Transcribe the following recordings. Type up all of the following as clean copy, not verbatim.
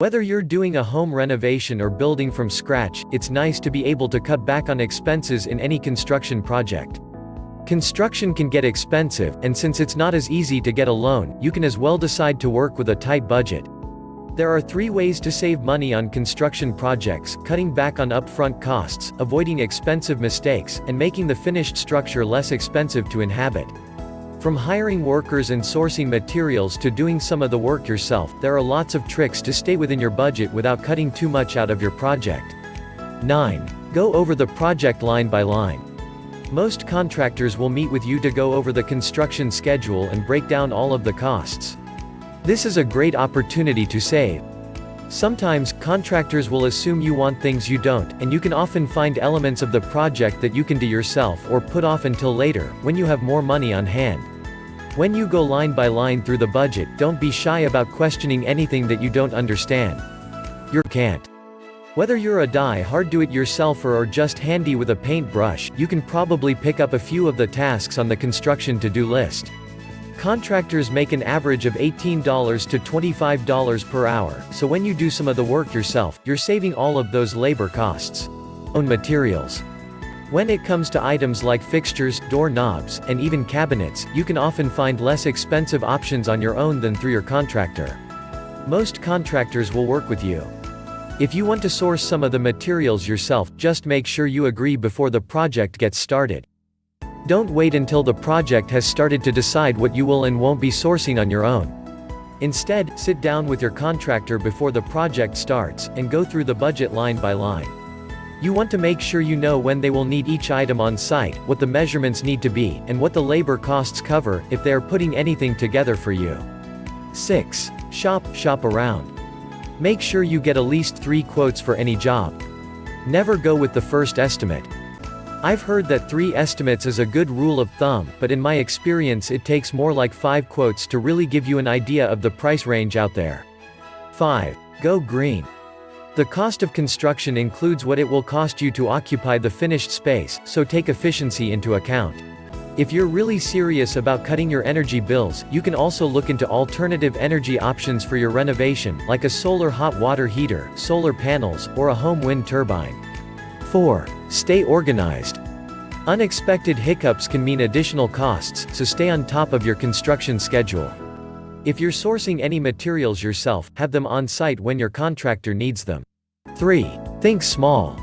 Whether you're doing a home renovation or building from scratch, it's nice to be able to cut back on expenses in any construction project. Construction can get expensive, and since it's not as easy to get a loan, you can as well decide to work with a tight budget. There are 3 ways to save money on construction projects: cutting back on upfront costs, avoiding expensive mistakes, and making the finished structure less expensive to inhabit. From hiring workers and sourcing materials to doing some of the work yourself, there are lots of tricks to stay within your budget without cutting too much out of your project. 9. Go over the project line by line. Most contractors will meet with you to go over the construction schedule and break down all of the costs. This is a great opportunity to save. Sometimes, contractors will assume you want things you don't, and you can often find elements of the project that you can do yourself or put off until later, when you have more money on hand. When you go line by line through the budget, don't be shy about questioning anything that you don't understand. You can't. Whether you're a die-hard do-it-yourselfer or just handy with a paintbrush, you can probably pick up a few of the tasks on the construction to-do list. Contractors make an average of $18 to $25 per hour, so when you do some of the work yourself, you're saving all of those labor costs. Own materials. When it comes to items like fixtures, door knobs, and even cabinets, you can often find less expensive options on your own than through your contractor. Most contractors will work with you. If you want to source some of the materials yourself, just make sure you agree before the project gets started. Don't wait until the project has started to decide what you will and won't be sourcing on your own. Instead, sit down with your contractor before the project starts, and go through the budget line by line. You want to make sure you know when they will need each item on site, what the measurements need to be, and what the labor costs cover, if they are putting anything together for you. 6. Shop around. Make sure you get at least 3 quotes for any job. Never go with the first estimate. I've heard that 3 estimates is a good rule of thumb, but in my experience it takes more like 5 quotes to really give you an idea of the price range out there. 5. Go green. The cost of construction includes what it will cost you to occupy the finished space, so take efficiency into account. If you're really serious about cutting your energy bills, you can also look into alternative energy options for your renovation, like a solar hot water heater, solar panels, or a home wind turbine. 4. Stay organized. Unexpected hiccups can mean additional costs, so stay on top of your construction schedule. If you're sourcing any materials yourself, have them on site when your contractor needs them. 3. Think small.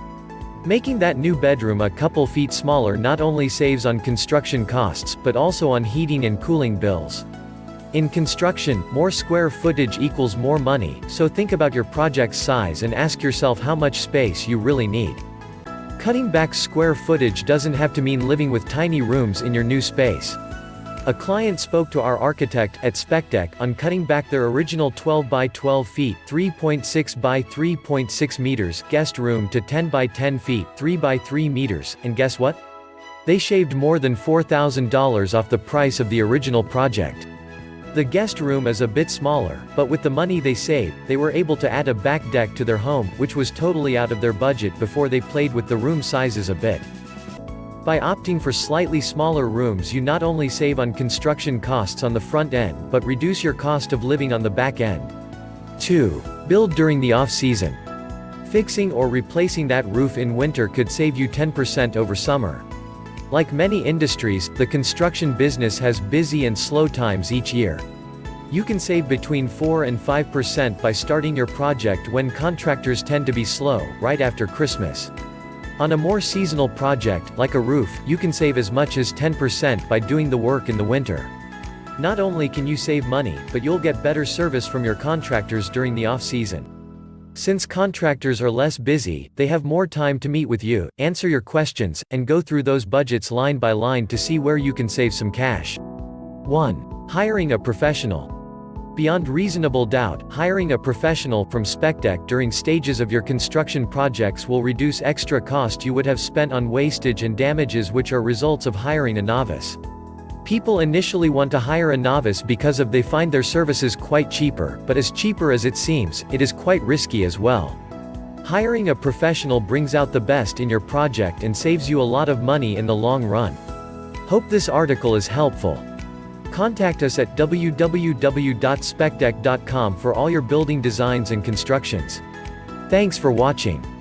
Making that new bedroom a couple feet smaller not only saves on construction costs, but also on heating and cooling bills. In construction, more square footage equals more money, so think about your project's size and ask yourself how much space you really need. Cutting back square footage doesn't have to mean living with tiny rooms in your new space. A client spoke to our architect at SpecDeck on cutting back their original 12 by 12 feet, 3.6 by 3.6 meters guest room to 10 by 10 feet, 3 by 3 meters, and guess what? They shaved more than $4,000 off the price of the original project. The guest room is a bit smaller, but with the money they saved, they were able to add a back deck to their home, which was totally out of their budget before they played with the room sizes a bit. By opting for slightly smaller rooms, you not only save on construction costs on the front end, but reduce your cost of living on the back end. 2. Build during the off-season. Fixing or replacing that roof in winter could save you 10% over summer. Like many industries, the construction business has busy and slow times each year. You can save between 4 and 5% by starting your project when contractors tend to be slow, right after Christmas. On a more seasonal project, like a roof, you can save as much as 10% by doing the work in the winter. Not only can you save money, but you'll get better service from your contractors during the off-season. Since contractors are less busy, they have more time to meet with you, answer your questions, and go through those budgets line by line to see where you can save some cash. 1. Hiring a professional. Beyond reasonable doubt, hiring a professional from SpecDeck during stages of your construction projects will reduce extra cost you would have spent on wastage and damages, which are results of hiring a novice. People initially want to hire a novice because they find their services quite cheaper, but as cheaper as it seems, it is quite risky as well. Hiring a professional brings out the best in your project and saves you a lot of money in the long run. Hope this article is helpful. Contact us at www.specdeck.com for all your building designs and constructions. Thanks for watching.